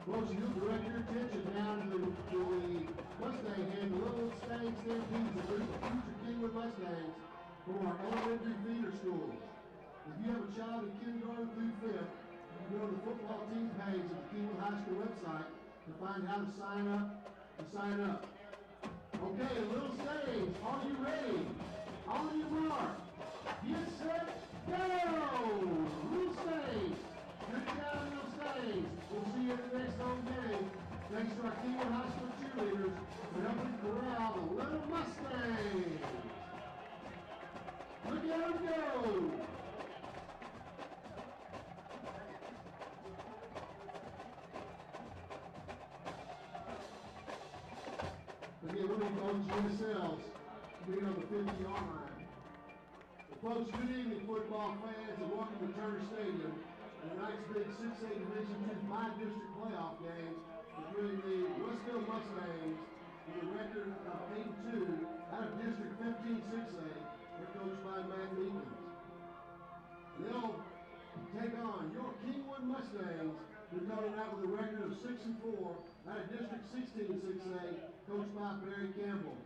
Folks, you'll direct your attention now to the Mustang and the Little Mustang Stampedes, a group of future Kingwood Mustangs from our elementary feeder schools. If you have a child in kindergarten through fifth, you can go to the football team page of the Kingwood High School website to find how to sign up. Okay, Little Staves, are you ready? On your mark, get set, go! Little Staves, good job, Little Staves. We'll see you at the next home game. Thanks to our Kingwood High School cheerleaders for helping corral the Little Mustangs. Look at them go! Again, we're going to go to yourselves. Being on the 50-yard line. Well, folks, good evening, football fans, and welcome to Turner Stadium. And tonight's big 6A Division II 5-district playoff game between the Westfield Mustangs with a record of 8-2 out of District 15 6A. They're coached by Mayde. And they'll take on your Kingwood Mustangs, who coming out with a record of 6-4 out of District 16 6A, coached by Barry Campbell.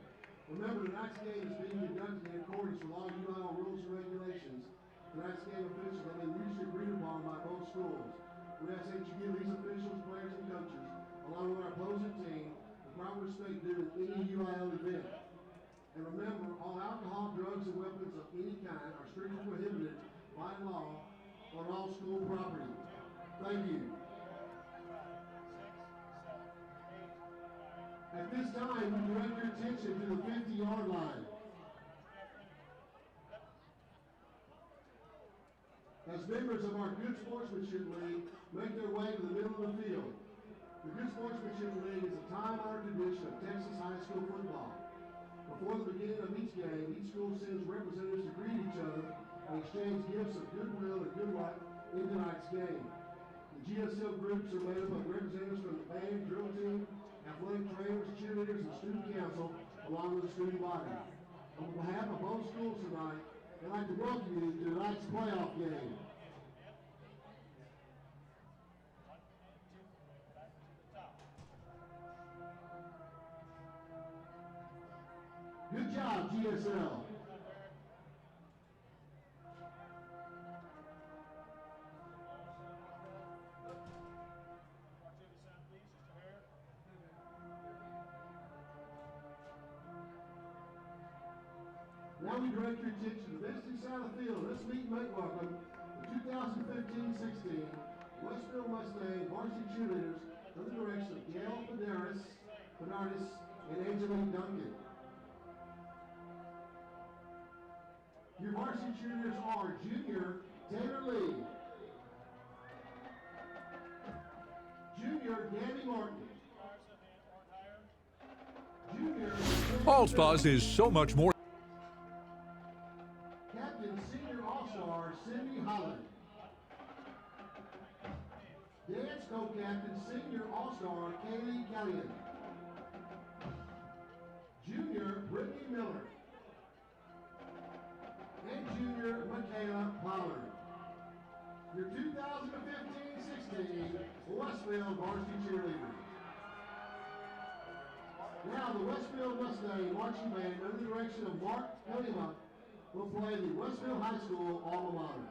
Remember, tonight's game is being conducted in accordance with all UIL rules and regulations. Tonight's game officials have been mutually agreed upon by both schools. We ask that you give these officials, players, and coaches, along with our opposing team, the proper respect due at any UIL event. And remember, all alcohol, drugs, and weapons of any kind are strictly prohibited by law on all school property. Thank you. At this time, we direct your attention to the 50-yard line. As members of our Good Sportsmanship League make their way to the middle of the field. The Good Sportsmanship League is a time-honored tradition of Texas high school football. Before the beginning of each game, each school sends representatives to greet each other and exchange gifts of goodwill and good luck in tonight's game. The GSL groups are made up of representatives from the band, drill team, athletic trainers, cheerleaders, and student council, along with the student body. On behalf of both schools tonight, I'd like to welcome you to tonight's playoff game. Good job, GSL. Now we direct your attention to the visiting side of the field. Let's meet and make welcome the 2015-16 Westfield Mustang varsity cheerleaders under the direction of Gail Bernardis, and Angelique Duncan. Your varsity cheerleaders are junior Taylor Lee, junior Gabby Morton, junior All Spas is so much more. Captain Senior All-Star Cindy Holland, Dance Co-Captain Senior All-Star Katy ISD, Junior Brittany Miller, and Junior Michaela Pollard. Your 2015-16 Westfield varsity cheerleaders. Now the Westfield Mustang marching band under the direction of Mark Lima will play the Westfield High School alma mater.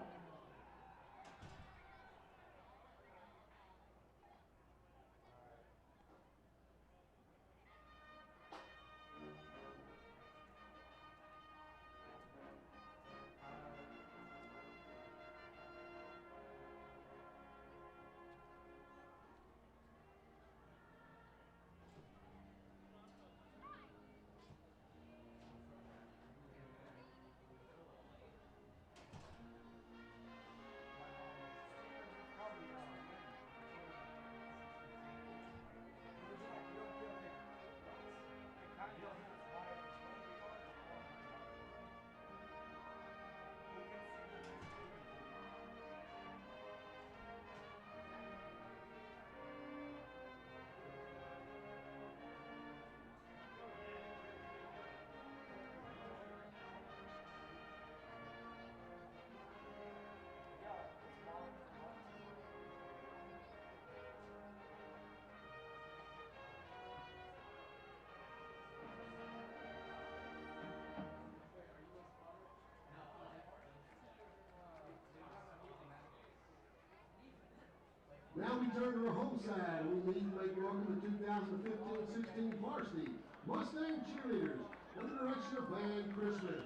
Now we turn to our home side. We need to make welcome the 2015-16 varsity Mustang cheerleaders under the direction of Van Christmas.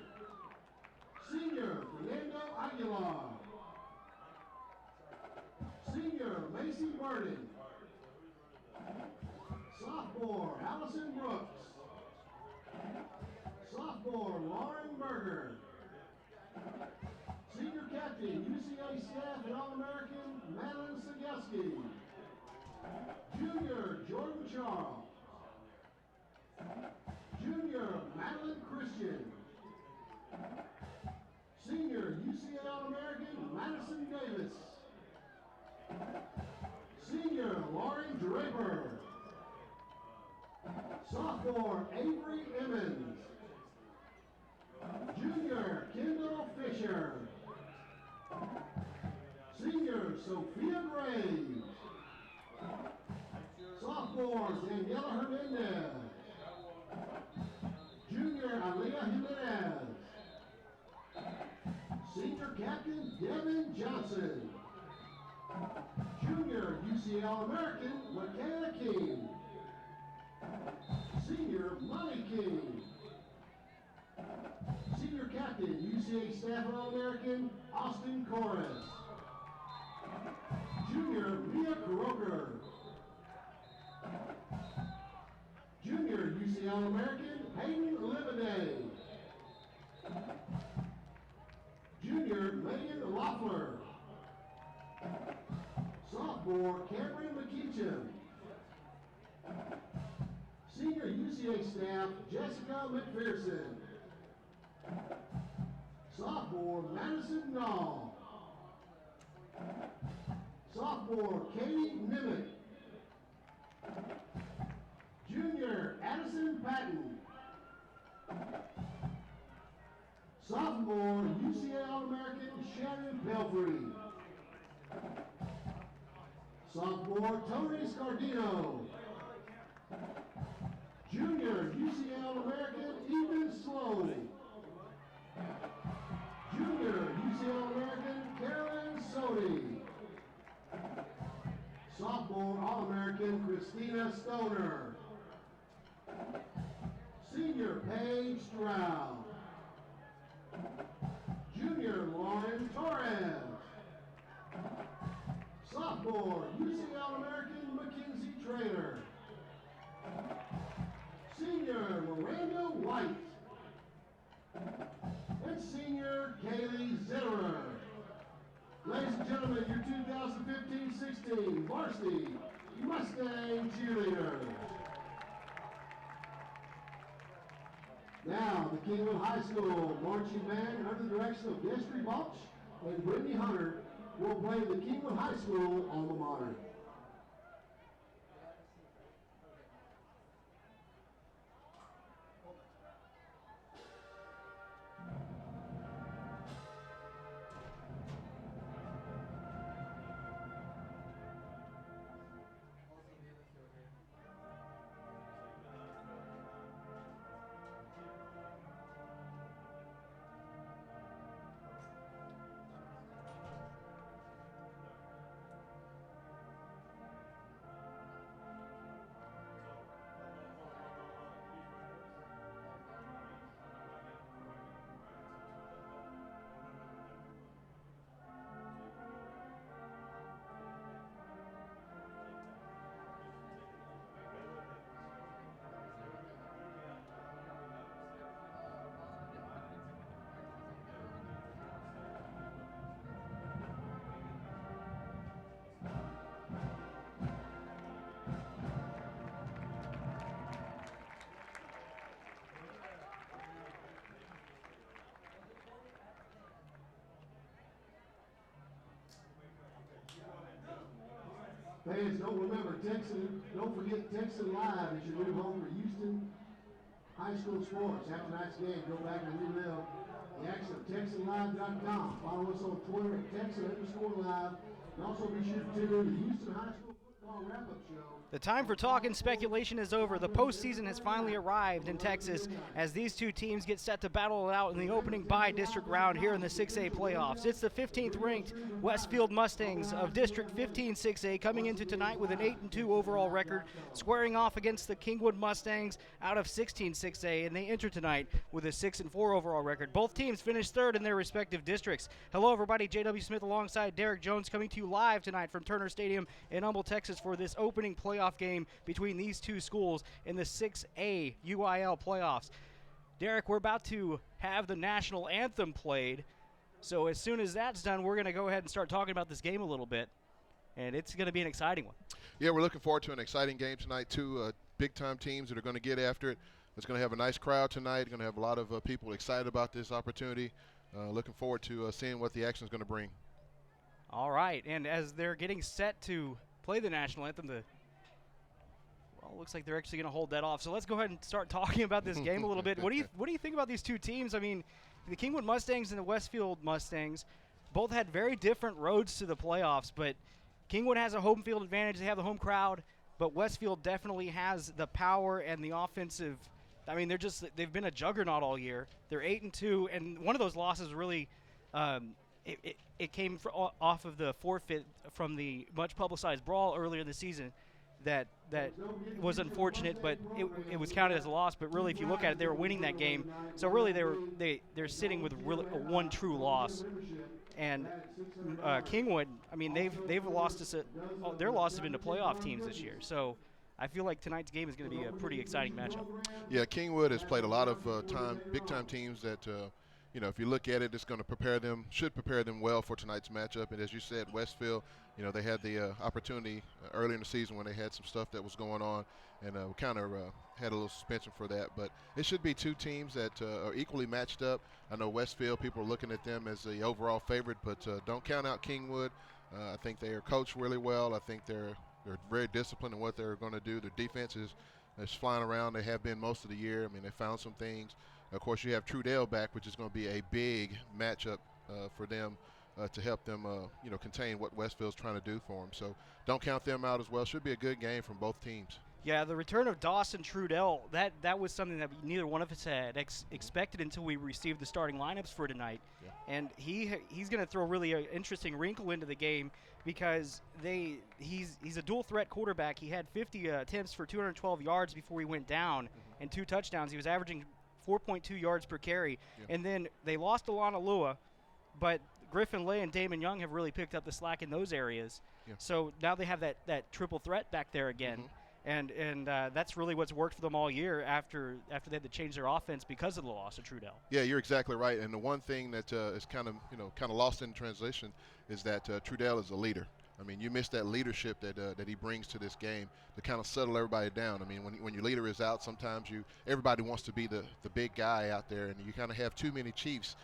Senior, Fernando Aguilar. Senior, Macy Burden. Sophomore, Allison Brooks. Sophomore, Lauren Berger. Senior captain, UCA staff and All-American, Madeline Segelski. Junior, Jordan Charles. Junior, Madeline Christian. Senior, UCA All-American, Madison Davis. Senior, Lauren Draper. Sophomore, Avery Emmons. Junior, Kendall Fisher. Senior, Sophia Graves. Sophomore, Daniela Hernandez. Junior, Aliyah Jimenez. Senior captain, Devin Johnson. Junior, UCA All-American, McKenna King. Senior, Molly King. Senior captain, UCA staff and All-American, Austin Corris. Junior, Mia Kroger. Junior, UCA All-American, Hayden Livaday. Junior, Megan Loeffler. Sophomore, Cameron McKeachum. Senior UCA staff, Jessica McPherson. Sophomore, Madison Nall. Sophomore, Katie Nimmitt. Junior, Addison Patton. Sophomore, UCA All-American, Shannon Pelfrey. Sophomore, Tony Scardino. Junior, UCA All-American, Ethan Sloan. Junior, UCA All-American, Carolyn Sody. Sophomore, All-American, Christina Stoner. Senior, Paige Stroud. Junior, Lauren Torres. Sophomore, UCA All-American, Mackenzie Traylor. Senior, Miranda White. And senior, Kaylee Zitterer. Ladies and gentlemen, your 2015-16 varsity Mustang cheerleaders. Now, the Kingwood High School marching band under the direction of Destry Balch and Brittany Hunter will play the Kingwood High School alma mater. Fans, don't forget Texan Live is your new home for Houston high school sports. After tonight's game, go back and relive the action of TexanLive.com. Follow us on Twitter at Texan_Live. And also be sure to tune in to Houston High School The time for talk and speculation is over. The postseason has finally arrived in Texas as these two teams get set to battle it out in the opening bi-district round here in the 6A playoffs. It's the 15th ranked Westfield Mustangs of District 15 6A coming into tonight with an 8-2 overall record, squaring off against the Kingwood Mustangs out of 16 6A, and they enter tonight with a 6-4 overall record. Both teams finished third in their respective districts. Hello everybody, J.W. Smith alongside Derek Jones coming to you live tonight from Turner Stadium in Humble, Texas for this opening playoff game between these two schools in the 6A UIL playoffs. Derek, we're about to have the national anthem played, so as soon as that's done, we're going to go ahead and start talking about this game a little bit, and it's going to be an exciting one. Yeah, we're looking forward to an exciting game tonight. Two big-time teams that are going to get after it. It's going to have a nice crowd tonight. Going to have a lot of people excited about this opportunity. Looking forward to seeing what the action is going to bring. All right, and as they're getting set to play the national anthem, looks like they're actually going to hold that off. So let's go ahead and start talking about this game a little bit. What do you think about these two teams? I mean, the Kingwood Mustangs and the Westfield Mustangs both had very different roads to the playoffs, but Kingwood has a home field advantage. They have the home crowd, but Westfield definitely has the power and the offensive. I mean, they've been a juggernaut all year. They're 8-2, and one of those losses really it came off of the forfeit from the much publicized brawl earlier in the season. That was unfortunate, but it was counted as a loss. But really, if you look at it, they were winning that game. So really, they're sitting with really one true loss. And Kingwood, I mean, they've lost us. Their losses have been to playoff teams this year. So I feel like tonight's game is going to be a pretty exciting matchup. Yeah, Kingwood has played a lot of big-time teams that. If you look at it, it's going to should prepare them well for tonight's matchup. And as you said, Westfield, they had the opportunity early in the season when they had some stuff that was going on, and we kind of had a little suspension for that. But it should be two teams that are equally matched up. I know Westfield, people are looking at them as the overall favorite, but don't count out Kingwood. I think they are coached really well. I think they're very disciplined in what they're going to do. Their defense is flying around. They have been most of the year. I mean, they found some things. Of course, you have Trudell back, which is going to be a big matchup for them to help them, contain what Westfield's trying to do for them. So don't count them out as well. Should be a good game from both teams. Yeah, the return of Dawson Trudell, that was something that neither one of us had expected until we received the starting lineups for tonight. Yeah. And he's going to throw really an interesting wrinkle into the game because he's a dual threat quarterback. He had 50 attempts for 212 yards before he went down and 2 touchdowns. He was averaging 4.2 yards per carry. Yeah. And then they lost Alana Lua, but Griffin Lay and Damon Young have really picked up the slack in those areas. Yeah. So now they have that triple threat back there again. And that's really what's worked for them all year after they had to change their offense because of the loss of Trudell. Yeah, you're exactly right. And the one thing that is kind of lost in transition is that Trudell is a leader. I mean, you miss that leadership that he brings to this game to kind of settle everybody down. I mean, when your leader is out, sometimes everybody wants to be the big guy out there, and you kind of have too many chiefs,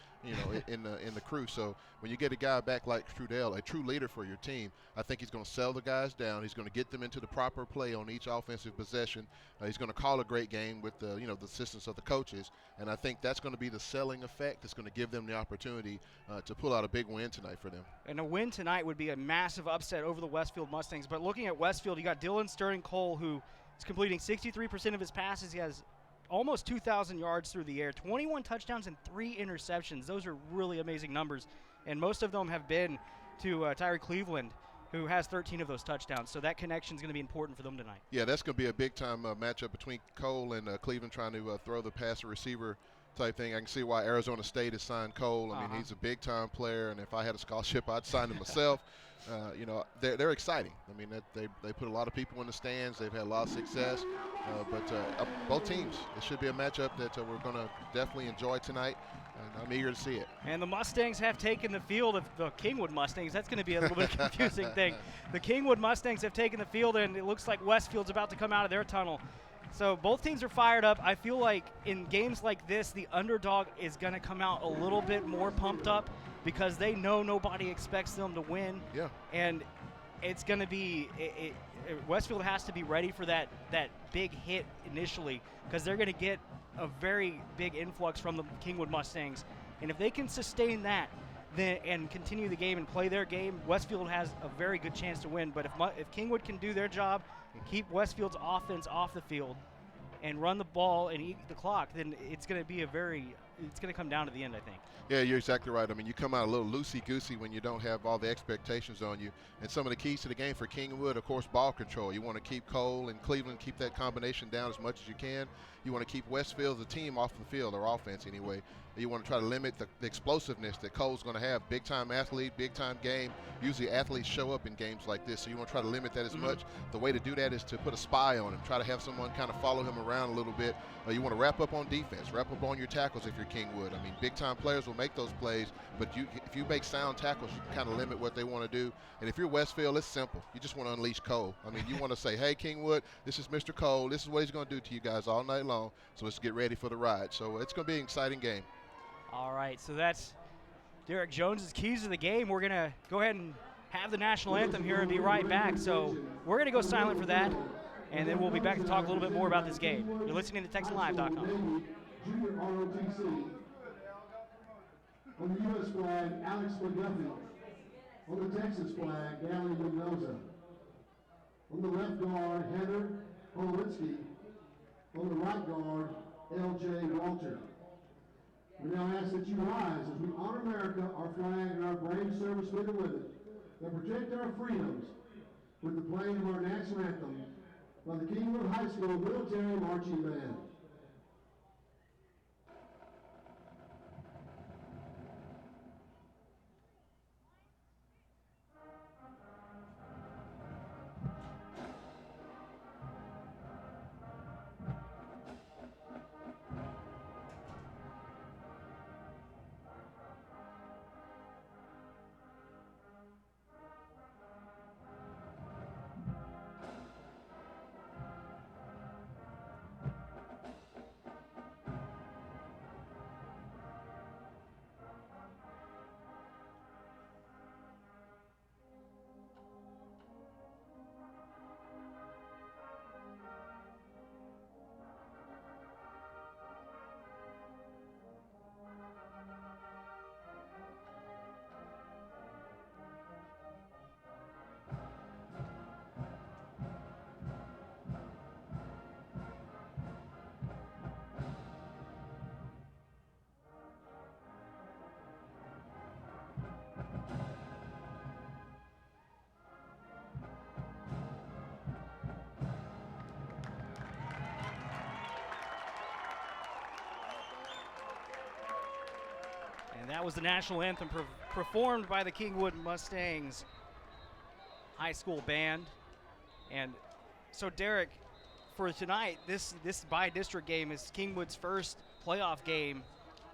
in the crew. So when you get a guy back like Trudell, a true leader for your team, I think he's going to settle the guys down. He's going to get them into the proper play on each offensive possession. He's going to call a great game with the assistance of the coaches, and I think that's going to be the selling effect. It's going to give them the opportunity to pull out a big win tonight for them. And a win tonight would be a massive upset over the Westfield Mustangs. But looking at Westfield, you got Dylan Sterling Cole, who is completing 63% of his passes. He has almost 2,000 yards through the air, 21 touchdowns and 3 interceptions. Those are really amazing numbers, and most of them have been to Tyree Cleveland, who has 13 of those touchdowns. So that connection is going to be important for them tonight. Yeah, that's going to be a big-time matchup between Cole and Cleveland trying to throw the passer receiver type thing. I can see why Arizona State has signed Cole. I mean, he's a big-time player, and if I had a scholarship, I'd sign him myself. They're exciting. I mean, they put a lot of people in the stands. They've had a lot of success. But both teams, it should be a matchup that we're going to definitely enjoy tonight, and I'm eager to see it. And the Mustangs have taken the field of the Kingwood Mustangs. That's going to be a little bit confusing thing. The Kingwood Mustangs have taken the field, and it looks like Westfield's about to come out of their tunnel. So both teams are fired up. I feel like in games like this, the underdog is going to come out a little bit more pumped up because they know nobody expects them to win. Yeah. And it's going to be Westfield has to be ready for that big hit initially because they're going to get a very big influx from the Kingwood Mustangs. And if they can sustain that, and continue the game and play their game, Westfield has a very good chance to win. But if Kingwood can do their job, keep Westfield's offense off the field, and run the ball and eat the clock, then it's going to be it's going to come down to the end, I think. Yeah, you're exactly right. I mean, you come out a little loosey-goosey when you don't have all the expectations on you. And some of the keys to the game for Kingwood, of course, ball control. You want to keep Cole and Cleveland, keep that combination down as much as you can. You want to keep Westfield, the team, off the field, or offense anyway. You want to try to limit the explosiveness that Cole's going to have. Big-time athlete, big-time game. Usually athletes show up in games like this, so you want to try to limit that as much. The way to do that is to put a spy on him. Try to have someone kind of follow him around a little bit. You want to wrap up on defense, wrap up on your tackles if you're Kingwood. I mean, big-time players will make those plays, but if you make sound tackles, you can kind of limit what they want to do. And if you're Westfield, it's simple. You just want to unleash Cole. I mean, you want to say, hey, Kingwood, this is Mr. Cole. This is what he's going to do to you guys all night long, so let's get ready for the ride. So it's going to be an exciting game. All right, so that's Derek Jones's keys to the game. We're going to go ahead and have the national anthem here and be right back. So we're going to go silent for that, and then we'll be back to talk a little bit more about this game. You're listening to TexanLive.com. Junior ROTC. On the U.S. flag, Alex McGuffey. On the Texas flag, Allie Mendoza. On the left guard, Heather Politsky. On the right guard, L.J. Walter. We now ask that you rise as we honor America, our flag, and our brave servicemen with it, that protect our freedoms with the playing of our national anthem by the Kingwood High School Military Marching Band. And that was the national anthem performed by the Kingwood Mustangs High School Band. And so, Derek, for tonight, this bi-district game is Kingwood's first playoff game,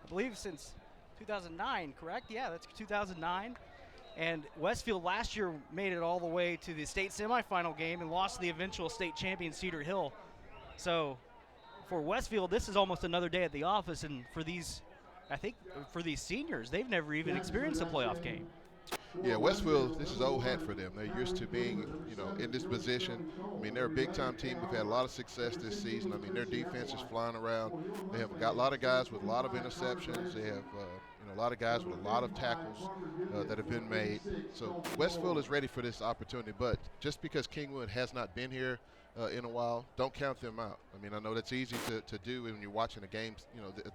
I believe, since 2009, correct? Yeah, that's 2009. And Westfield last year made it all the way to the state semifinal game and lost to the eventual state champion Cedar Hill. So for Westfield, this is almost another day at the office, and for these, I think, for these seniors, they've never even experienced a playoff game. Yeah, Westfield, this is old hat for them. They're used to being, in this position. I mean, they're a big-time team. We've had a lot of success this season. I mean, their defense is flying around. They have got a lot of guys with a lot of interceptions. They have, a lot of guys with a lot of tackles that have been made. So Westfield is ready for this opportunity. But just because Kingwood has not been here in a while, don't count them out. I mean, I know that's easy to do when you're watching a game,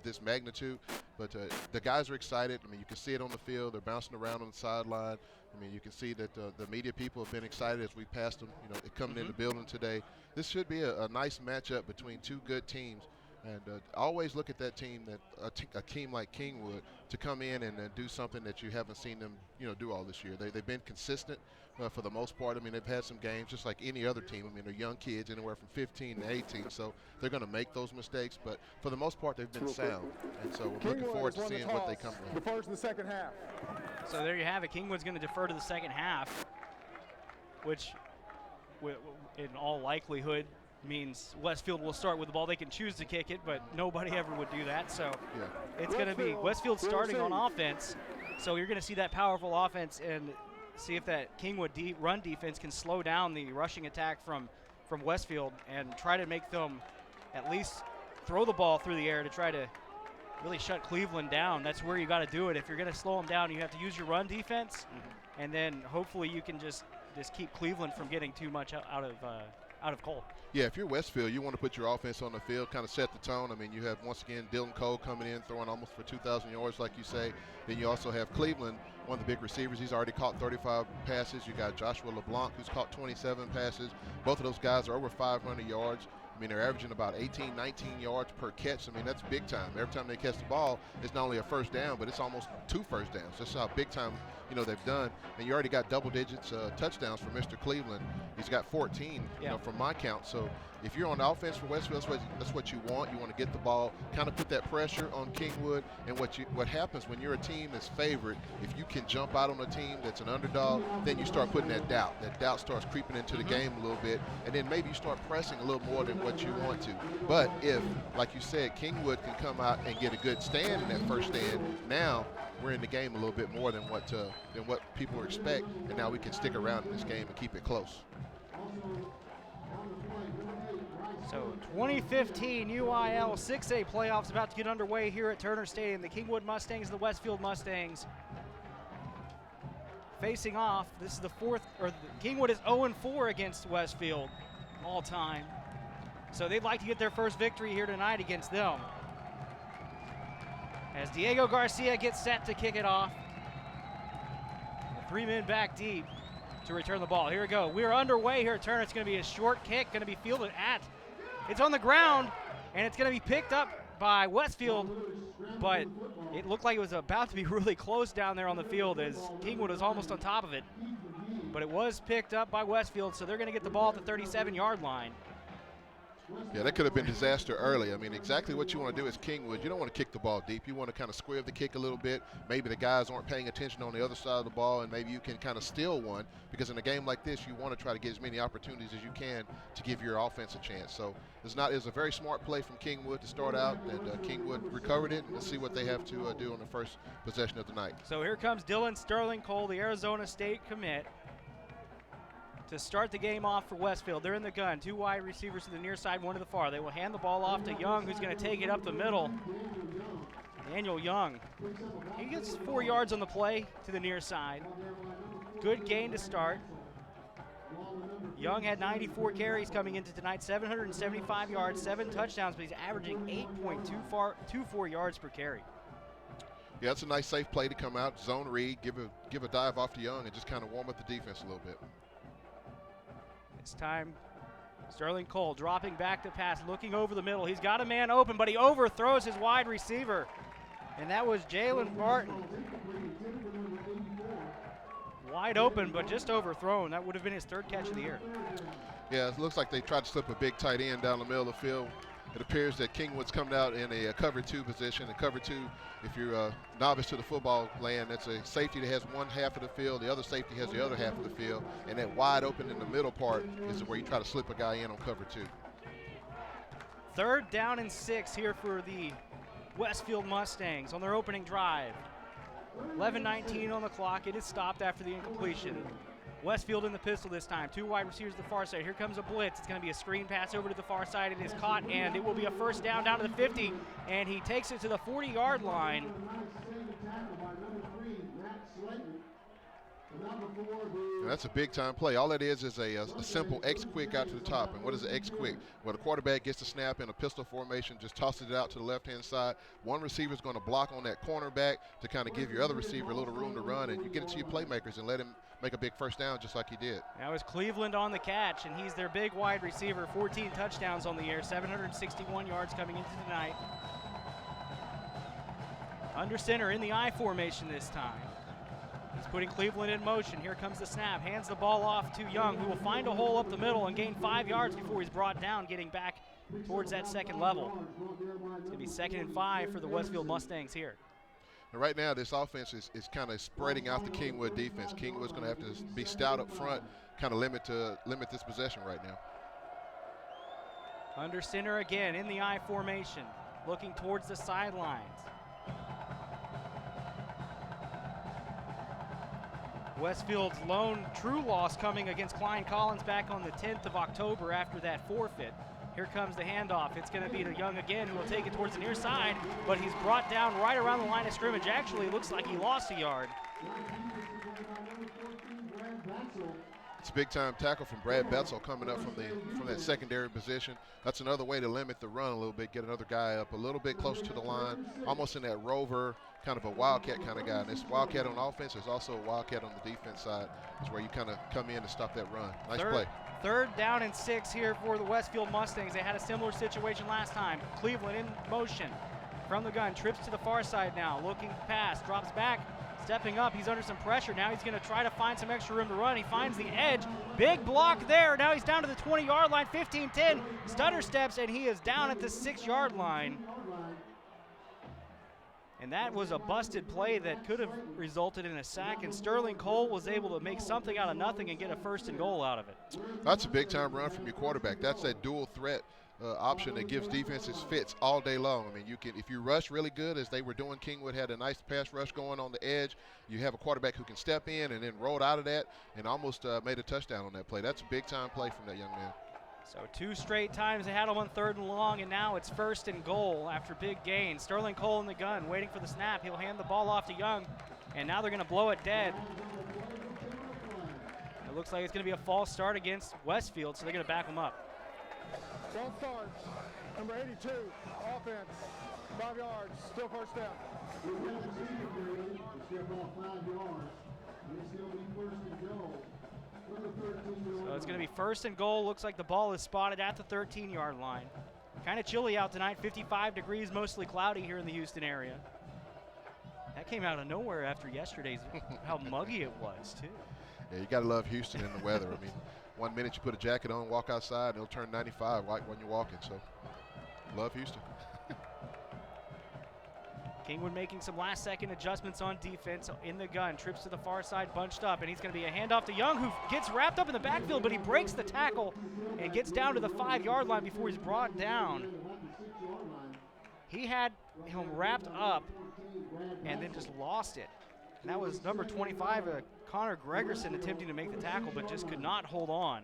this magnitude, but the guys are excited. I mean, you can see it on the field. They're bouncing around on the sideline. I mean, you can see that the media people have been excited as we passed them, coming in the building today. This should be a nice matchup between two good teams. And always look at that team, a team like Kingwood, to come in and do something that you haven't seen them, do all this year. They've been consistent for the most part. I mean, they've had some games just like any other team. I mean, they're young kids, anywhere from 15 to 18, so they're going to make those mistakes. But for the most part, they've been sound. And so we're looking forward to seeing what they come with. Defers to the second half. So there you have it. Kingwood's going to defer to the second half, which, in all likelihood, means Westfield will start with the ball. They can choose to kick it, but nobody ever would do that. So it's going to be Westfield starting on offense. So you're going to see that powerful offense and see if that Kingwood run defense can slow down the rushing attack from Westfield and try to make them at least throw the ball through the air to try to really shut Cleveland down. That's where you got to do it. If you're going to slow them down, you have to use your run defense, and then hopefully you can just keep Cleveland from getting too much out of Cole. Yeah, if you're Westfield, you want to put your offense on the field, kind of set the tone. I mean, you have, once again, Dylan Cole coming in, throwing almost for 2,000 yards, like you say. Then you also have Cleveland, one of the big receivers. He's already caught 35 passes. You got Joshua LeBlanc, who's caught 27 passes. Both of those guys are over 500 yards. I mean, they're averaging about 18, 19 yards per catch. I mean, that's big time. Every time they catch the ball, it's not only a first down, but it's almost 2 first downs. That's how big time, they've done. And you already got double digits touchdowns for Mr. Cleveland. He's got 14, from my count. So if you're on the offense for Westfield, that's what you want. You want to get the ball, kind of put that pressure on Kingwood. And what happens when you're a team that's favored, if you can jump out on a team that's an underdog, then you start putting that doubt. That doubt starts creeping into the game a little bit, and then maybe you start pressing a little more than what you want to. But if, like you said, Kingwood can come out and get a good stand in that first stand, now we're in the game a little bit more than what people expect, and now we can stick around in this game and keep it close. So 2015 UIL 6A playoffs about to get underway here at Turner Stadium. The Kingwood Mustangs and the Westfield Mustangs facing off. This is the Kingwood is 0-4 against Westfield all time. So they'd like to get their first victory here tonight against them. As Diego Garcia gets set to kick it off. 3 men back deep to return the ball. Here we go. We're underway here at Turner. It's going to be a short kick, going to be fielded at. It's on the ground, and it's going to be picked up by Westfield, but it looked like it was about to be really close down there on the field as Kingwood was almost on top of it. But it was picked up by Westfield, so they're going to get the ball at the 37-yard line. Yeah, that could have been disaster early. I mean, exactly what you want to do is Kingwood. You don't want to kick the ball deep. You want to kind of square the kick a little bit. Maybe the guys aren't paying attention on the other side of the ball, and maybe you can kind of steal one, because in a game like this, you want to try to get as many opportunities as you can to give your offense a chance. So it's a very smart play from Kingwood to start out, and Kingwood recovered it. Let's see what they have to do on the first possession of the night. So here comes Dylan Sterling Cole, the Arizona State commit, to start the game off for Westfield. They're in the gun. 2 wide receivers to the near side, 1 to the far. They will hand the ball off to Young, who's going to take it up the middle. Daniel Young. He gets 4 yards on the play to the near side. Good gain to start. Young had 94 carries coming into tonight, 775 yards, 7 touchdowns, but he's averaging 8.24 yards per carry. Yeah, it's a nice safe play to come out, zone read, give a dive off to Young, and just kind of warm up the defense a little bit. This time, Sterling Cole dropping back to pass, looking over the middle. He's got a man open, but he overthrows his wide receiver. And that was Jalen Martin. Wide open, but just overthrown. That would have been his 3rd catch of the year. Yeah, it looks like they tried to slip a big tight end down the middle of the field. It appears that Kingwood's coming out in a cover 2 position. And cover 2, if you're a novice to the football land, that's a safety that has one half of the field. The other safety has the other half of the field. And that wide open in the middle part is where you try to slip a guy in on cover 2. 3rd down and 6 here for the Westfield Mustangs on their opening drive. 11:19 on the clock. It is stopped after the incompletion. Westfield in the pistol this time. 2 wide receivers to the far side. Here comes a blitz. It's going to be a screen pass over to the far side. It is caught, and it will be a first down to the 50, and he takes it to the 40-yard line. And that's a big-time play. All that is a simple X-quick out to the top. And what is an X-quick? Well, the quarterback gets the snap in a pistol formation, just tosses it out to the left-hand side. One receiver is going to block on that cornerback to kind of give your other receiver a little room to run, and you get it to your playmakers and let him make a big first down just like he did. That was Cleveland on the catch, and he's their big wide receiver. 14 touchdowns on the year, 761 yards coming into tonight. Under center in the I formation this time. He's putting Cleveland in motion. Here comes the snap. Hands the ball off to Young, who will find a hole up the middle and gain 5 yards before he's brought down, getting back towards that second level. It's going to be 2nd and 5 for the Westfield Mustangs here. And right now, this offense is kind of spreading out the Kingwood defense. Kingwood's going to have to be stout up front, kind of limit this possession right now. Under center again in the I formation, looking towards the sidelines. Westfield's lone true loss coming against Klein Collins back on the 10th of October after that forfeit. Here comes the handoff. It's going to be to Young again, who will take it towards the near side, but he's brought down right around the line of scrimmage. Actually, it looks like he lost a yard. It's a big-time tackle from Brad Betzel coming up from that secondary position. That's another way to limit the run a little bit, get another guy up a little bit closer to the line, almost in that rover, kind of a wildcat kind of guy. And this wildcat on offense is also a wildcat on the defense side, is where you kind of come in and stop that run. Nice play. Third down and 6 here for the Westfield Mustangs. They had a similar situation last time. Cleveland in motion from the gun, trips to the far side now, looking pass, drops back, stepping up. He's under some pressure now. He's going to try to find some extra room to run. He finds the edge. Big block there. Now he's down to the 20-yard line, 15-10. Stutter steps, and he is down at the 6-yard line. And that was a busted play that could have resulted in a sack, and Sterling Cole was able to make something out of nothing and get a 1st and goal out of it. That's a big-time run from your quarterback. That's that dual threat option that gives defenses fits all day long. I mean, you can, if you rush really good, as they were doing, Kingwood had a nice pass rush going on the edge. You have a quarterback who can step in and then rolled out of that and almost made a touchdown on that play. That's a big-time play from that young man. So 2 straight times they had him on 3rd and long, and now it's 1st and goal after big gain. Sterling Cole in the gun, waiting for the snap. He'll hand the ball off to Young, and now they're going to blow it dead. It looks like it's going to be a false start against Westfield, so they're going to back him up. False start, number 82, offense, 5 yards, still 1st down. So it's going to be 1st and goal. Looks like the ball is spotted at the 13-yard line. Kind of chilly out tonight, 55 degrees, mostly cloudy here in the Houston area. That came out of nowhere after yesterday's, how muggy it was, too. Yeah, you got to love Houston in the weather. I mean, 1 minute you put a jacket on, walk outside, and it'll turn 95 right when you're walking. So, love Houston. Kingwood making some last-second adjustments on defense in the gun. Trips to the far side, bunched up, and he's going to be a handoff to Young, who gets wrapped up in the backfield, but he breaks the tackle and gets down to the 5-yard line before he's brought down. He had him wrapped up and then just lost it. And that was number 25, Connor Gregerson, attempting to make the tackle, but just could not hold on.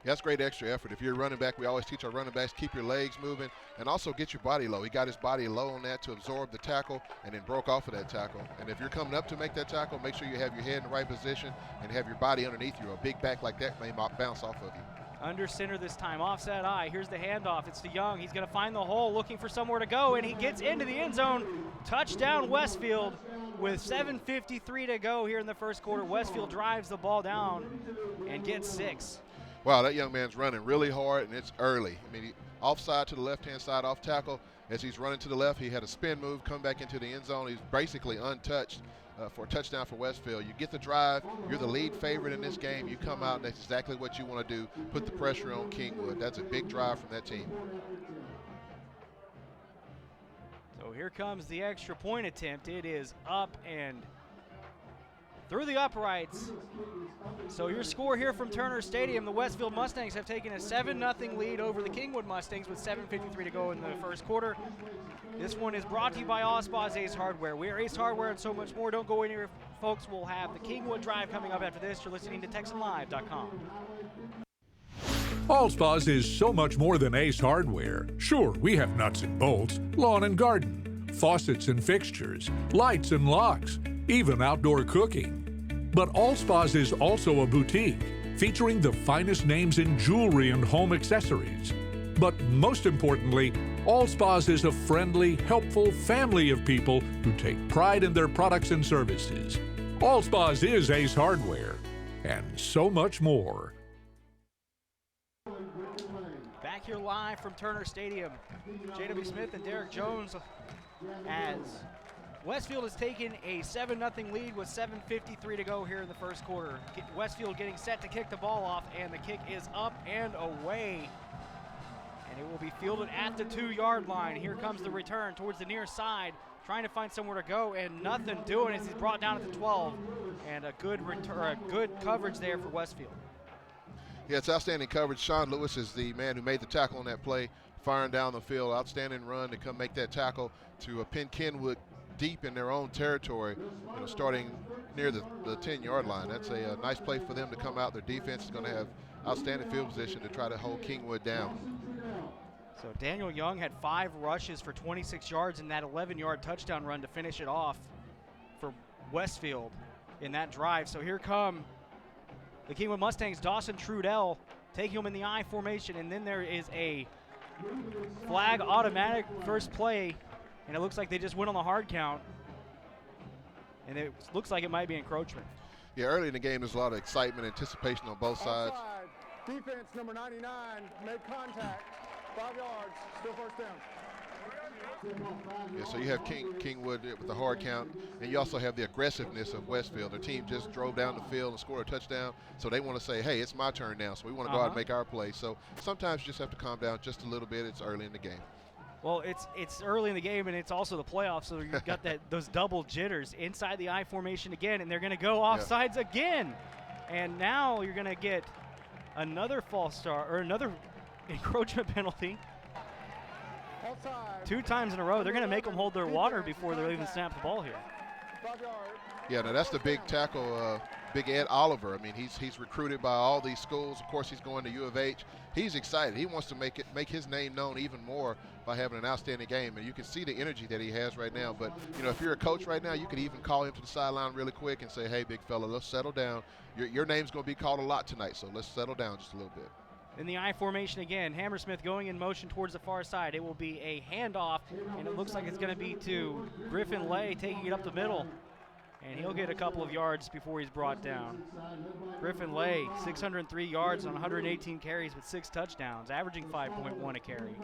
Yeah, that's great extra effort. If you're a running back, we always teach our running backs, keep your legs moving and also get your body low. He got his body low on that to absorb the tackle and then broke off of that tackle. And if you're coming up to make that tackle, make sure you have your head in the right position and have your body underneath you. A big back like that may bounce off of you. Under center this time, offset eye. Here's the handoff. It's to Young. He's going to find the hole, looking for somewhere to go, and he gets into the end zone. Touchdown Westfield with 7:53 to go here in the 1st quarter. Westfield drives the ball down and gets 6. Wow, that young man's running really hard, and it's early. I mean, offside to the left-hand side, off tackle. As he's running to the left, he had a spin move, come back into the end zone. He's basically untouched for a touchdown for Westfield. You get the drive. You're the lead favorite in this game. You come out, and that's exactly what you want to do, put the pressure on Kingwood. That's a big drive from that team. So here comes the extra point attempt. It is up and through the uprights. So your score here from Turner Stadium, the Westfield Mustangs have taken a 7-0 lead over the Kingwood Mustangs with 7:53 to go in the 1st quarter. This one is brought to you by Allspa's Ace Hardware. We are Ace Hardware and so much more. Don't go anywhere, folks. We'll have the Kingwood Drive coming up after this. You're listening to TexanLive.com. Allspa's is so much more than Ace Hardware. Sure, we have nuts and bolts, lawn and garden, faucets and fixtures, lights and locks, even outdoor cooking. But Allspa's is also a boutique featuring the finest names in jewelry and home accessories. But most importantly, Allspa's is a friendly, helpful family of people who take pride in their products and services. Allspa's is Ace Hardware, and so much more. Back here live from Turner Stadium, J.W. Smith and Derek Jones, as Westfield has taken a 7-0 lead with 7:53 to go here in the 1st quarter. Westfield getting set to kick the ball off, and the kick is up and away. And it will be fielded at the 2-yard line. Here comes the return towards the near side, trying to find somewhere to go, and nothing doing as he's brought down at the 12. And a good coverage there for Westfield. Yeah, it's outstanding coverage. Sean Lewis is the man who made the tackle on that play, firing down the field. Outstanding run to come make that tackle to pin Kingwood deep in their own territory, starting near the 10-yard line. That's a nice play for them to come out. Their defense is going to have outstanding field position to try to hold Kingwood down. So Daniel Young had 5 rushes for 26 yards in that 11-yard touchdown run to finish it off for Westfield in that drive. So here come the Kingwood Mustangs. Dawson Trudell taking them in the I formation, and then there is a flag automatic first play, and it looks like they just went on the hard count, and it looks like it might be encroachment. Yeah, early in the game, there's a lot of excitement, anticipation on both sides. Offside. Defense number 99 made contact. 5 yards, still first down. Yeah, so you have Kingwood with the hard count, and you also have the aggressiveness of Westfield. The team just drove down the field and scored a touchdown, so they want to say, hey, it's my turn now, so we want to go out and make our play. So sometimes you just have to calm down just a little bit. It's early in the game. Well, it's early in the game, and it's also the playoffs, so you've got those double jitters inside the I formation again, and they're going to go offsides again. And now you're going to get another false start, or another encroachment penalty. Offside. 2 times in a row. They're going to make them hold their water before they even snap the ball here. 5 yards. Yeah, now that's the big tackle, Big Ed Oliver. I mean, he's recruited by all these schools. Of course, he's going to U of H. He's excited. He wants to make his name known even more by having an outstanding game, and you can see the energy that he has right now. But, you know, if you're a coach right now, you could even call him to the sideline really quick and say, hey, big fella, let's settle down. Your name's going to be called a lot tonight, so let's settle down just a little bit. In the I formation again, Hammersmith going in motion towards the far side. It will be a handoff, and it looks like it's going to be to Griffin Lay taking it up the middle. And he'll get a couple of yards before he's brought down. Griffin Lay, 603 yards on 118 carries with 6 touchdowns, averaging 5.1 a carry.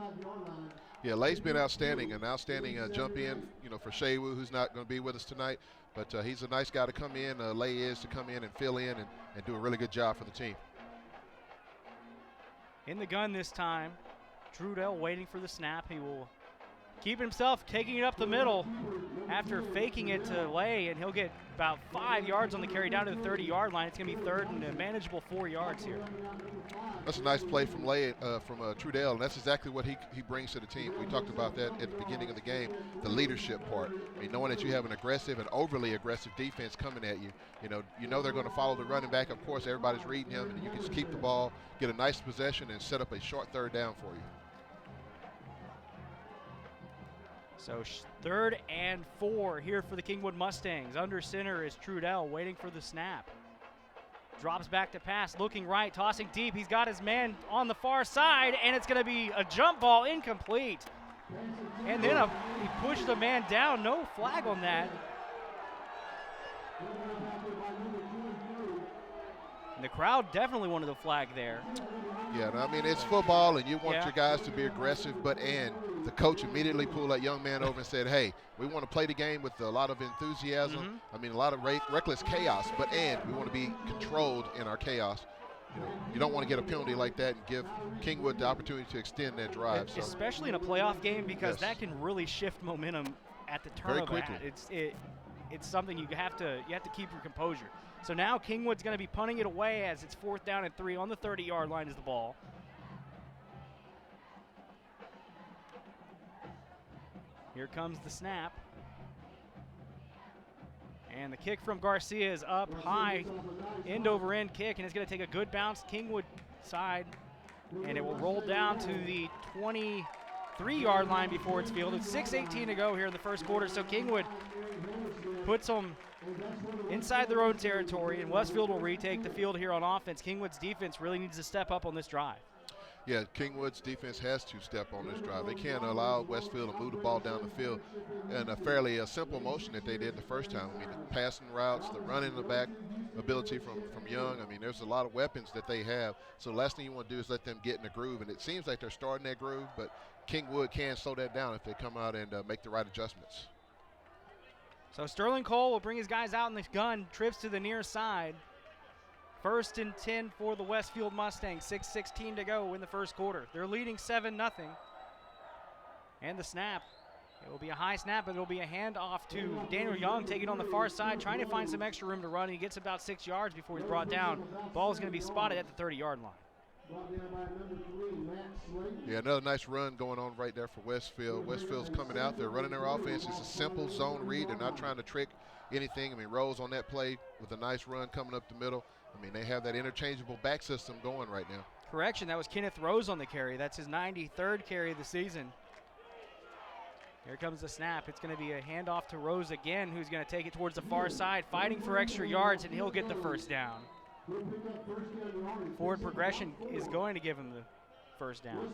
Yeah, Lay's been outstanding, an outstanding jump in, you know, for Sheawu, who's not going to be with us tonight. But he's a nice guy to come in. Lay is to come in and fill in and do a really good job for the team. In the gun this time, Trudell waiting for the snap. He will keep himself taking it up the middle after faking it to Lay, and he'll get about 5 yards on the carry down to the 30-yard line. It's going to be third and a manageable 4 yards here. That's a nice play from Lay, from Trudell, and that's exactly what he brings to the team. We talked about that at the beginning of the game, the leadership part. I mean, knowing that you have an aggressive and overly aggressive defense coming at you, you know they're going to follow the running back. Of course, everybody's reading him, and you can just keep the ball, get a nice possession, and set up a short third down for you. So 3rd and 4 here for the Kingwood Mustangs. Under center is Trudell waiting for the snap. Drops back to pass, looking right, tossing deep. He's got his man on the far side, and it's going to be a jump ball, incomplete. And then he pushed the man down. No flag on that. And the crowd definitely wanted a flag there. Yeah, I mean, it's football, and you want your guys to be aggressive, and the coach immediately pulled that young man over and said, hey, we want to play the game with a lot of enthusiasm. I mean, a lot of reckless chaos, and we want to be controlled in our chaos. You don't want to get a penalty like that and give Kingwood the opportunity to extend that drive. So. Especially in a playoff game, because that can really shift momentum at the turn of a hat. It's something you have to keep your composure. So now Kingwood's going to be punting it away as it's 4th down and 3 on the 30-yard line is the ball. Here comes the snap. And the kick from Garcia is up high, end over end kick, and it's going to take a good bounce Kingwood side, and it will roll down to the 23-yard line before it's fielded. 6:18 to go here in the first quarter, so Kingwood puts them inside their own territory, and Westfield will retake the field here on offense. Kingwood's defense really needs to step up on this drive. Yeah, Kingwood's defense has to step on this drive. They can't allow Westfield to move the ball down the field in a fairly simple motion that they did the first time. I mean, the passing routes, the running the back ability from Young. I mean, there's a lot of weapons that they have. So the last thing you want to do is let them get in the groove. And it seems like they're starting that groove, but Kingwood can slow that down if they come out and make the right adjustments. So Sterling Cole will bring his guys out in the gun, trips to the near side. 1st and 10 for the Westfield Mustangs. 6:16 to go in the first quarter. They're leading 7-0. And the snap. It will be a high snap, but it will be a handoff to Daniel Young, taking on the far side, trying to find some extra room to run. He gets about 6 yards before he's brought down. Ball is going to be spotted at the 30-yard line. Yeah, another nice run going on right there for Westfield. Westfield's coming out. They're running their offense. It's a simple zone read. They're not trying to trick anything. I mean, Rose on that play with a nice run coming up the middle. I mean, they have that interchangeable back system going right now. Correction, that was Kenneth Rose on the carry. That's his 93rd carry of the season. Here comes the snap. It's going to be a handoff to Rose again, who's going to take it towards the far side, fighting for extra yards, and he'll get the first down. Forward progression is going to give him the first down.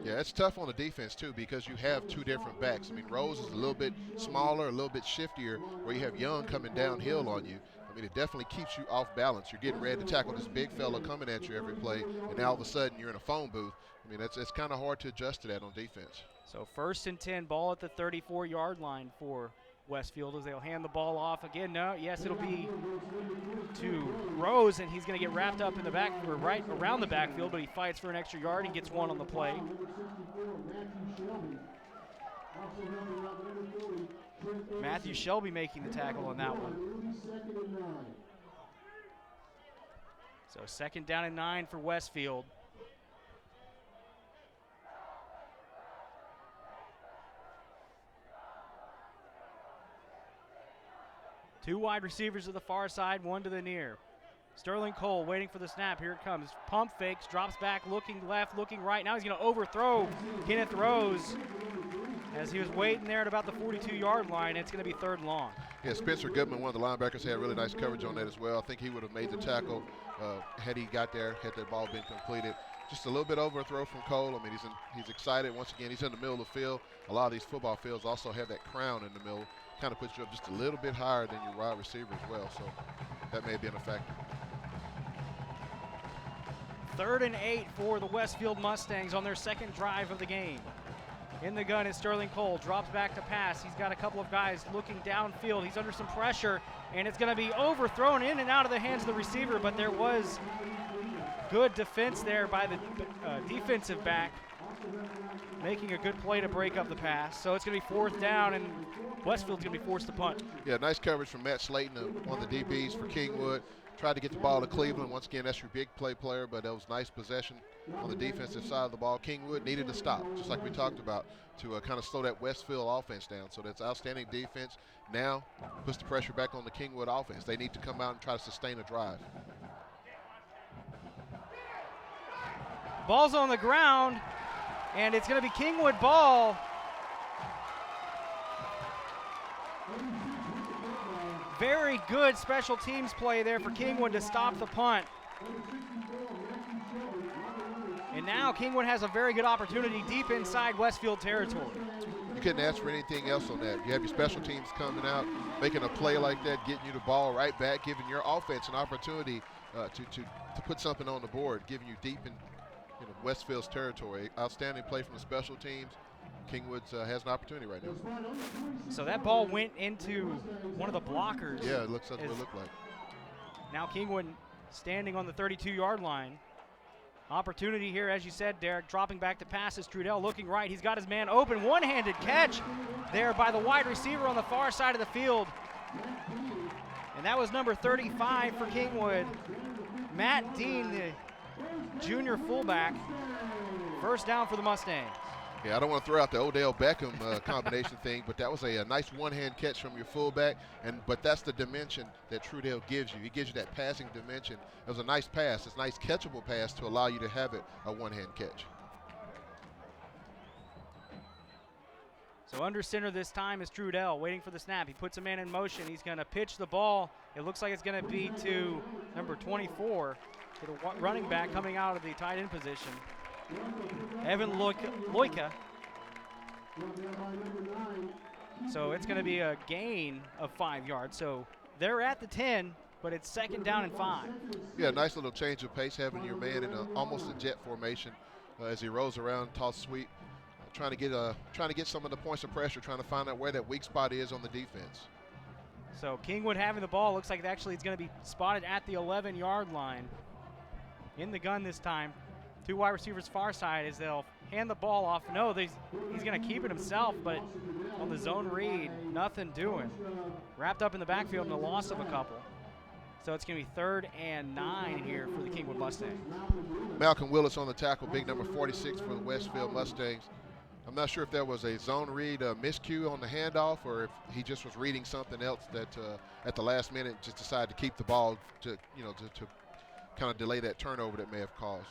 Yeah, it's tough on the defense, too, because you have two different backs. I mean, Rose is a little bit smaller, a little bit shiftier, where you have Young coming downhill on you. I mean, it definitely keeps you off balance. You're getting ready to tackle this big fella coming at you every play, and now all of a sudden you're in a phone booth. I mean, it's kind of hard to adjust to that on defense. So 1st and 10, ball at the 34-yard line for Westfield as they'll hand the ball off again. No, yes, it'll be to Rose, and he's going to get wrapped up in the back, or right around the backfield, but he fights for an extra yard and gets one on the play. Matthew Shelby making the tackle on that one. So 2nd down and 9 for Westfield. Two wide receivers to the far side, one to the near. Sterling Cole waiting for the snap. Here it comes. Pump fakes, drops back, looking left, looking right. Now he's going to overthrow Kenneth Rose as he was waiting there at about the 42-yard line. It's going to be 3rd and long. Yeah, Spencer Goodman, one of the linebackers, had really nice coverage on that as well. I think he would have made the tackle had he got there, had that ball been completed. Just a little bit overthrow from Cole. I mean, he's excited. Once again, he's in the middle of the field. A lot of these football fields also have that crown in the middle. Kind of puts you up just a little bit higher than your wide receiver as well, so that may have been a factor. 3rd and 8 for the Westfield Mustangs on their 2nd drive of the game. In the gun is Sterling Cole, drops back to pass. He's got a couple of guys looking downfield. He's under some pressure, and it's going to be overthrown in and out of the hands of the receiver, but there was good defense there by the defensive back, making a good play to break up the pass. So it's going to be 4th down, and Westfield's going to be forced to punt. Yeah, nice coverage from Matt Slayton, one of the DBs for Kingwood. Tried to get the ball to Cleveland. Once again, that's your big play player, but that was nice possession on the defensive side of the ball. Kingwood needed to stop, just like we talked about, to kind of slow that Westfield offense down. So that's outstanding defense. Now puts the pressure back on the Kingwood offense. They need to come out and try to sustain a drive. Ball's on the ground, and it's going to be Kingwood ball. Very good special teams play there for Kingwood to stop the punt. And now Kingwood has a very good opportunity deep inside Westfield territory. You couldn't ask for anything else on that. You have your special teams coming out, making a play like that, getting you the ball right back, giving your offense an opportunity to put something on the board, giving you deep in Westfield's territory. Outstanding play from the special teams. Kingwood has an opportunity right now. So that ball went into one of the blockers. Yeah, it looks like what it looked like. Now Kingwood standing on the 32-yard line. Opportunity here, as you said, Derek, dropping back to passes. Trudell looking right. He's got his man open. One-handed catch there by the wide receiver on the far side of the field. And that was number 35 for Kingwood. Matt Dean, the junior fullback. First down for the Mustangs. Yeah, I don't want to throw out the Odell Beckham combination thing, but that was a nice one-hand catch from your fullback. But that's the dimension that Trudell gives you. He gives you that passing dimension. It was a nice pass. It's a nice catchable pass to allow you to have it a one-hand catch. So under center this time is Trudell, waiting for the snap. He puts a man in motion. He's going to pitch the ball. It looks like it's going to be to number 24, to the running back coming out of the tight end position. Evan Loika. So it's going to be a gain of 5 yards. So they're at the 10, but it's 2nd down and 5. Yeah, nice little change of pace, having your man in almost a jet formation as he rolls around, toss sweep, trying to get some of the points of pressure, trying to find out where that weak spot is on the defense. So Kingwood having the ball. Looks like actually it's going to be spotted at the 11-yard line. In the gun this time. Two wide receivers far side as they'll hand the ball off. No, he's going to keep it himself, but on the zone read, nothing doing. Wrapped up in the backfield and a loss of a couple. So it's going to be 3rd and 9 here for the Kingwood Mustangs. Malcolm Willis on the tackle, big number 46 for the Westfield Mustangs. I'm not sure if there was a zone read miscue on the handoff or if he just was reading something else that at the last minute just decided to keep the ball to kind of delay that turnover that may have caused.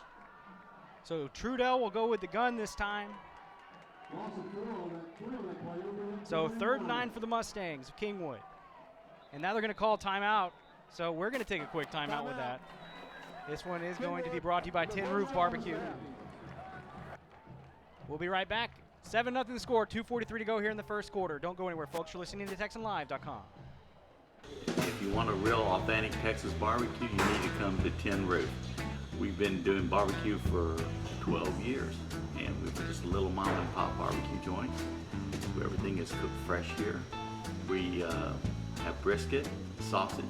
So Trudell will go with the gun this time. So 3rd and 9 for the Mustangs of Kingwood. And now they're going to call timeout. So we're going to take a quick timeout with that. This one is going to be brought to you by Tin Roof Barbecue. We'll be right back. 7-0 the score, 2:43 to go here in the first quarter. Don't go anywhere, folks. You're listening to TexanLive.com. If you want a real authentic Texas barbecue, you need to come to Tin Roof. We've been doing barbecue for 12 years, and we're just a little mom and pop barbecue joint. Everything is cooked fresh here. We have brisket, sausage,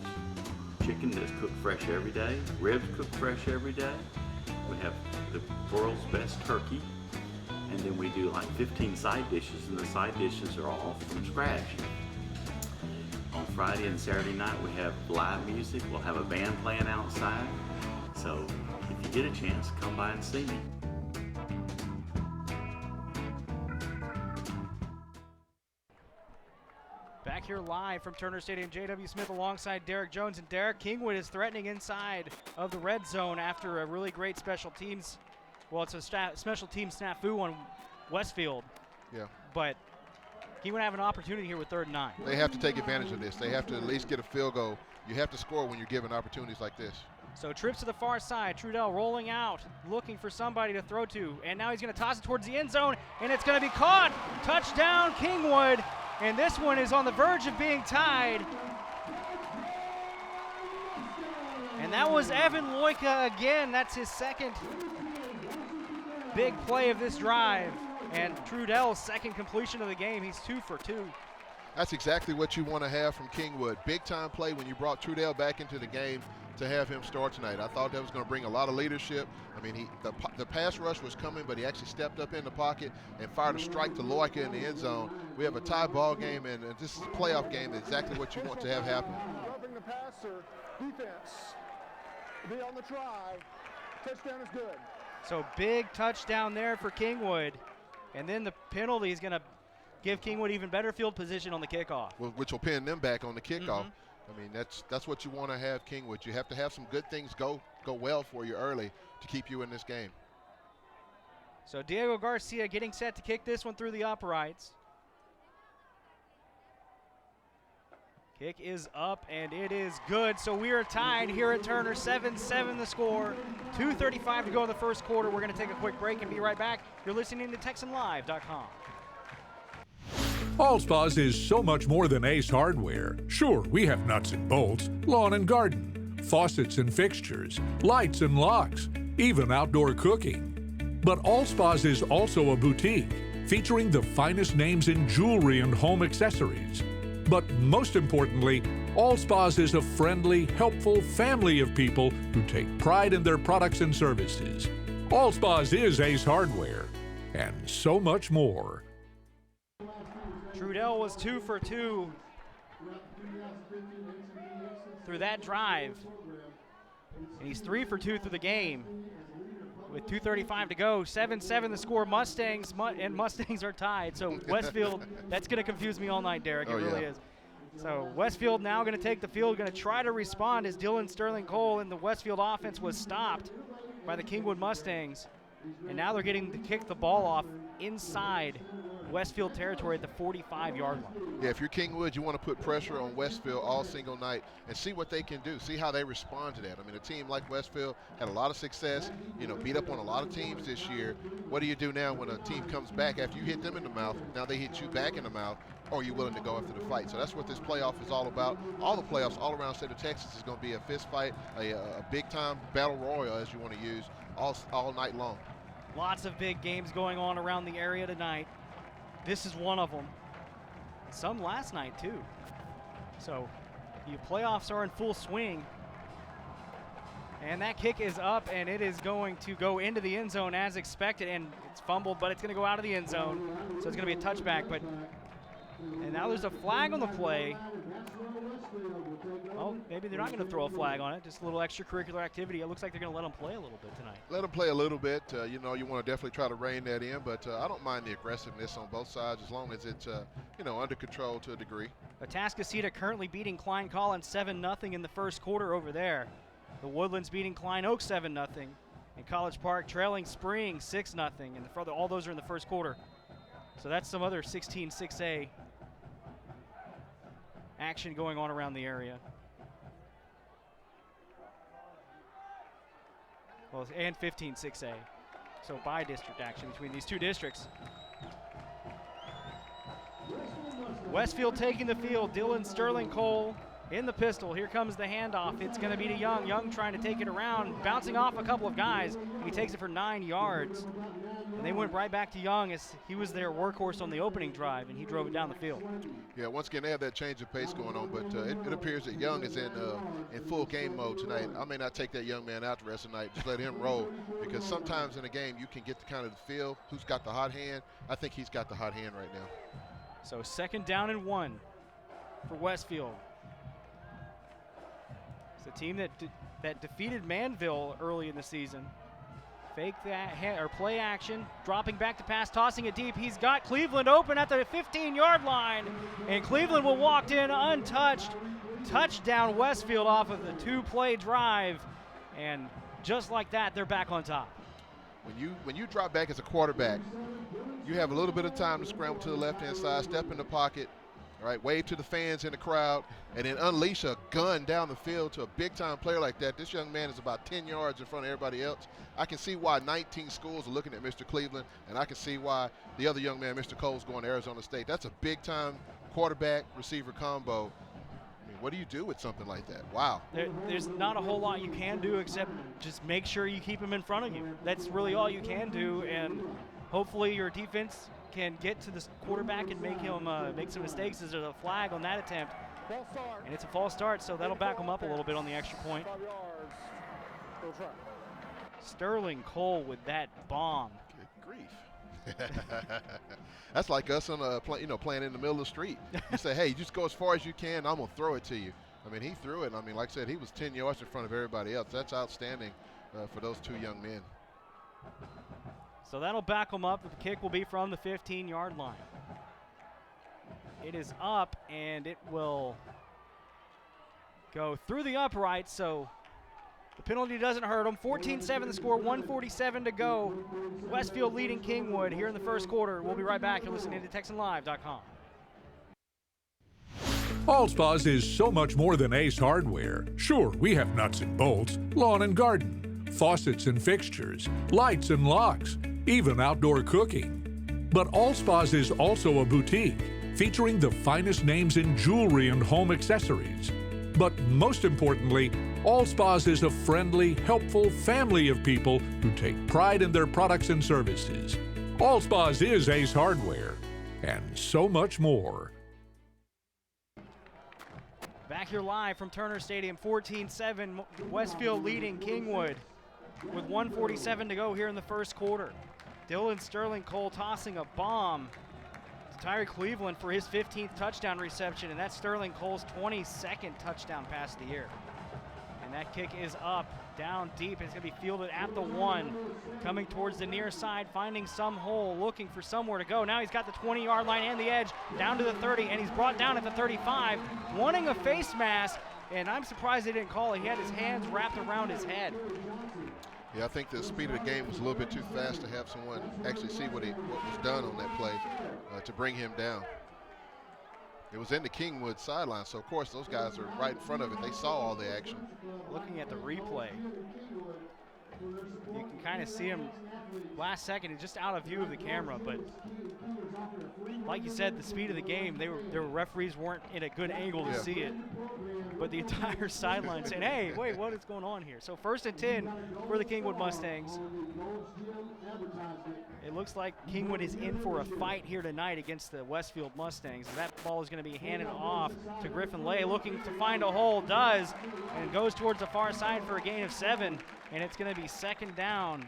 chicken that's cooked fresh every day, ribs cooked fresh every day. We have the world's best turkey, and then we do like 15 side dishes, and the side dishes are all from scratch. On Friday and Saturday night, we have live music. We'll have a band playing outside. So if you get a chance, come by and see me. Back here live from Turner Stadium, J.W. Smith alongside Derek Jones. And Derek, Kingwood is threatening inside of the red zone after a really great special teams. Well, it's a special team snafu on Westfield. Yeah. But Kingwood have an opportunity here with 3rd and 9. They have to take advantage of this. They have to at least get a field goal. You have to score when you're given opportunities like this. So trips to the far side. Trudell rolling out, looking for somebody to throw to. And now he's going to toss it towards the end zone, and it's going to be caught. Touchdown, Kingwood. And this one is on the verge of being tied. And that was Evan Loika again. That's his second big play of this drive. And Trudell's second completion of the game. He's 2 for 2. That's exactly what you want to have from Kingwood. Big time play when you brought Trudell back into the game to have him start tonight. I thought that was going to bring a lot of leadership. I mean, the pass rush was coming, but he actually stepped up in the pocket and fired a strike to Loika in the end zone. We have a tie ball game, and this is a playoff game. Exactly what you want to have happen. Covering the passer, defense, be on the drive. Touchdown is good. So big touchdown there for Kingwood. And then the penalty is going to give Kingwood even better field position on the kickoff. Which will pin them back on the kickoff. I mean, that's what you want to have, Kingwood. You have to have some good things go well for you early to keep you in this game. So Diego Garcia getting set to kick this one through the uprights. Kick is up, and it is good. So we are tied here at Turner, 7-7 the score. 2:35 to go in the first quarter. We're going to take a quick break and be right back. You're listening to TexanLive.com. Allspa's is so much more than Ace Hardware. Sure, we have nuts and bolts, lawn and garden, faucets and fixtures, lights and locks, even outdoor cooking. But Allspa's is also a boutique featuring the finest names in jewelry and home accessories. But most importantly, Allspa's is a friendly, helpful family of people who take pride in their products and services. Allspa's is Ace Hardware, and so much more. Trudell was 2 for 2 through that drive. And he's 3 for 2 through the game. With 2:35 to go, 7-7 the score. Mustangs are tied. So Westfield, that's going to confuse me all night, Derek. It really is. So Westfield now going to take the field, going to try to respond as Dylan Sterling Cole and the Westfield offense was stopped by the Kingwood Mustangs. And now they're getting to kick the ball off inside Westfield territory at the 45-yard line. Yeah, if you're Kingwood, you want to put pressure on Westfield all single night and see what they can do, see how they respond to that. I mean, a team like Westfield had a lot of success, beat up on a lot of teams this year. What do you do now when a team comes back after you hit them in the mouth? Now they hit you back in the mouth, or are you willing to go after the fight? So that's what this playoff is all about. All the playoffs all around the state of Texas is going to be a fist fight, a big-time battle royal, as you want to use, all night long. Lots of big games going on around the area tonight. This is one of them. Some last night, too. So the playoffs are in full swing. And that kick is up, and it is going to go into the end zone as expected. And it's fumbled, but it's going to go out of the end zone. So it's going to be a touchback. And now there's a flag on the play. Oh, maybe they're not going to throw a flag on it. Just a little extracurricular activity. It looks like they're going to let them play a little bit tonight. Let them play a little bit. You want to definitely try to rein that in. But I don't mind the aggressiveness on both sides as long as it's, under control to a degree. Atascocita currently beating Klein Collins 7-0 in the first quarter over there. The Woodlands beating Klein Oak 7-0. And College Park trailing Spring 6-0. And all those are in the first quarter. So that's some other 16-6A action going on around the area. Well, and 15-6A. So bi-district action between these two districts. Westfield taking the field. Dylan Sterling Cole in the pistol. Here comes the handoff. It's going to be to Young. Young trying to take it around, bouncing off a couple of guys. He takes it for 9 yards. And they went right back to Young as he was their workhorse on the opening drive, and he drove it down the field. Yeah, once again, they have that change of pace going on, but it appears that Young is in full game mode tonight. I may not take that young man out the rest of the night. Just let him roll, because sometimes in a game you can get the kind of the feel who's got the hot hand. I think he's got the hot hand right now. So 2nd down and 1 for Westfield. It's a team that defeated Manville early in the season. Fake that or play action, dropping back to pass, tossing it deep. He's got Cleveland open at the 15-yard line, and Cleveland will walk in untouched. Touchdown Westfield off of the 2-play drive, and just like that, they're back on top. When you drop back as a quarterback, you have a little bit of time to scramble to the left-hand side, step in the pocket, all right, wave to the fans in the crowd, and then unleash a gun down the field to a big-time player like that. This young man is about 10 yards in front of everybody else. I can see why 19 schools are looking at Mr. Cleveland, and I can see why the other young man, Mr. Cole's going to Arizona State. That's a big-time quarterback-receiver combo. I mean, what do you do with something like that? Wow. There's not a whole lot you can do except just make sure you keep him in front of you. That's really all you can do, and hopefully your defense can get to this quarterback and make him make some mistakes. There's a flag on that attempt, and it's a false start, so that'll back him up a little bit on the extra point. 5 yards. Go try. Sterling Cole with that bomb. Good grief. That's like us on playing in the middle of the street. You say, hey, just go as far as you can, I'm going to throw it to you. I mean, he threw it. I mean, like I said, he was 10 yards in front of everybody else. That's outstanding for those two young men. So that'll back them up. The kick will be from the 15-yard line. It is up, and it will go through the upright, so the penalty doesn't hurt them. 14-7 the score, 1:47 to go. Westfield leading Kingwood here in the first quarter. We'll be right back. You're listening to TexanLive.com. Allspa's is so much more than Ace Hardware. Sure, we have nuts and bolts, lawn and garden, faucets and fixtures, lights and locks, even outdoor cooking. But Allspa's is also a boutique featuring the finest names in jewelry and home accessories. But most importantly, Allspa's is a friendly, helpful family of people who take pride in their products and services. Allspa's is Ace Hardware, and so much more. Back here live from Turner Stadium, 14-7, Westfield leading Kingwood with 1:47 to go here in the first quarter. Dylan Sterling Cole tossing a bomb to Tyree Cleveland for his 15th touchdown reception, and that's Sterling Cole's 22nd touchdown pass of the year. And that kick is up, down deep. It's going to be fielded at the 1, coming towards the near side, finding some hole, looking for somewhere to go. Now he's got the 20-yard line and the edge, down to the 30, and he's brought down at the 35, wanting a face mask, and I'm surprised they didn't call it. He had his hands wrapped around his head. Yeah, I think the speed of the game was a little bit too fast to have someone actually see what was done on that play to bring him down. It was in the Kingwood sideline, so of course those guys are right in front of it. They saw all the action. Looking at the replay, you can kind of see him last second, just out of view of the camera, but like you said, the speed of the game, their referees weren't in a good angle to see it. But the entire sideline saying, hey, wait, what is going on here? So 1st and 10 for the Kingwood Mustangs. It looks like Kingwood is in for a fight here tonight against the Westfield Mustangs. And that ball is going to be handed off to Griffin Lay, looking to find a hole, does, and goes towards the far side for a gain of 7. And it's going to be 2nd down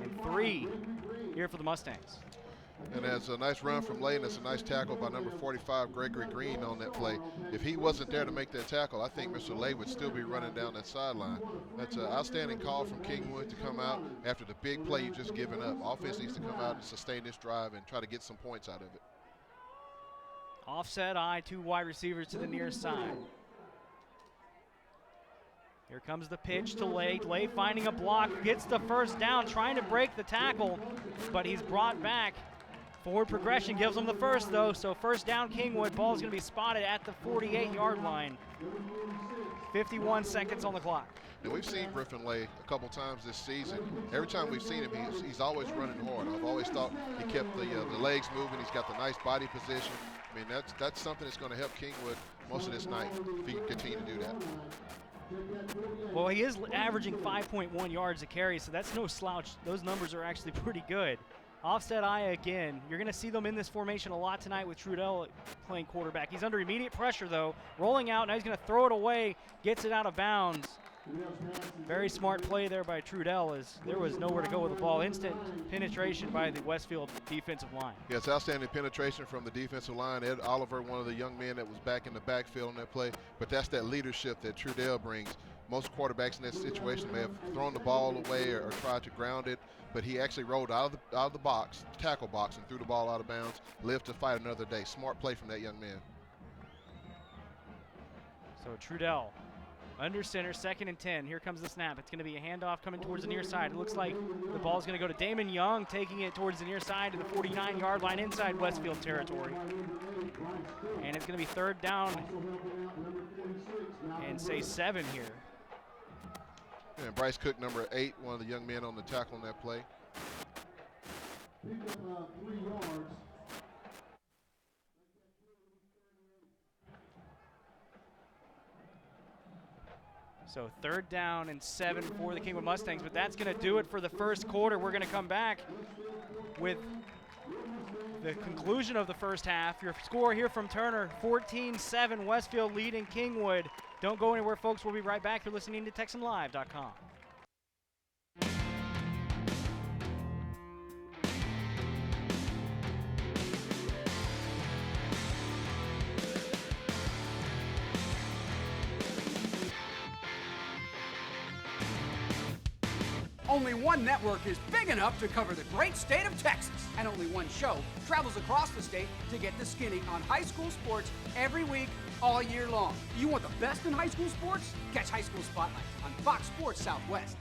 and 3 here for the Mustangs. And that's a nice run from Lay, and it's a nice tackle by number 45, Gregory Green, on that play. If he wasn't there to make that tackle, I think Mr. Lay would still be running down that sideline. That's an outstanding call from Kingwood to come out after the big play you just given up. Offense needs to come out and sustain this drive and try to get some points out of it. Offset eye, 2 wide receivers to the near side. Here comes the pitch to Layde. Layde finding a block, gets the first down, trying to break the tackle, but he's brought back. Forward progression gives him the first, though, so first down Kingwood. Ball's going to be spotted at the 48-yard line. 51 seconds on the clock. Now, we've seen Griffin Layde a couple times this season. Every time we've seen him, he's always running hard. I've always thought he kept the legs moving. He's got the nice body position. I mean, that's something that's going to help Kingwood most of this night if he can continue to do that. Well, he is averaging 5.1 yards a carry, so that's no slouch. Those numbers are actually pretty good. Offset eye again. You're going to see them in this formation a lot tonight with Trudell playing quarterback. He's under immediate pressure, though. Rolling out, now he's going to throw it away, gets it out of bounds. Very smart play there by Trudell, as there was nowhere to go with the ball. Instant penetration by the Westfield defensive line. Yeah, it's outstanding penetration from the defensive line. Ed Oliver, one of the young men that was back in the backfield on that play, but that's that leadership that Trudell brings. Most quarterbacks in that situation may have thrown the ball away or tried to ground it, but he actually rolled out of the box, tackle box, and threw the ball out of bounds, lived to fight another day. Smart play from that young man. So Trudell under center, 2nd and 10. Here comes the snap. It's going to be a handoff coming towards the near side. It looks like the ball is going to go to Damon Young, taking it towards the near side to the 49-yard line inside Westfield territory. And it's going to be 3rd down and say 7 here. And Bryce Cook, number 8, one of the young men on the tackle on that play. So 3rd down and 7 for the Kingwood Mustangs, but that's going to do it for the first quarter. We're going to come back with the conclusion of the first half. Your score here from Turner, 14-7, Westfield leading Kingwood. Don't go anywhere, folks. We'll be right back. You're listening to TexanLive.com. Only one network is big enough to cover the great state of Texas, and only one show travels across the state to get the skinny on high school sports every week, all year long. You want the best in high school sports? Catch High School Spotlight on Fox Sports Southwest.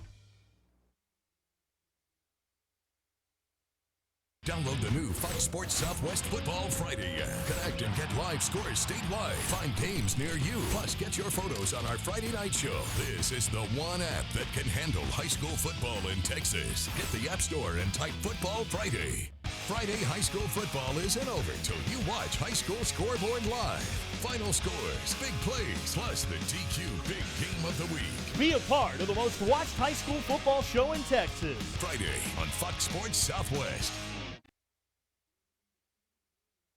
Download the new Fox Sports Southwest Football Friday app. Connect and get live scores statewide. Find games near you. Plus, get your photos on our Friday night show. This is the one app that can handle high school football in Texas. Get the App Store and type Football Friday. Friday high school football isn't over till you watch High School Scoreboard live. Final scores, big plays, plus the DQ Big Game of the Week. Be a part of the most watched high school football show in Texas. Friday on Fox Sports Southwest.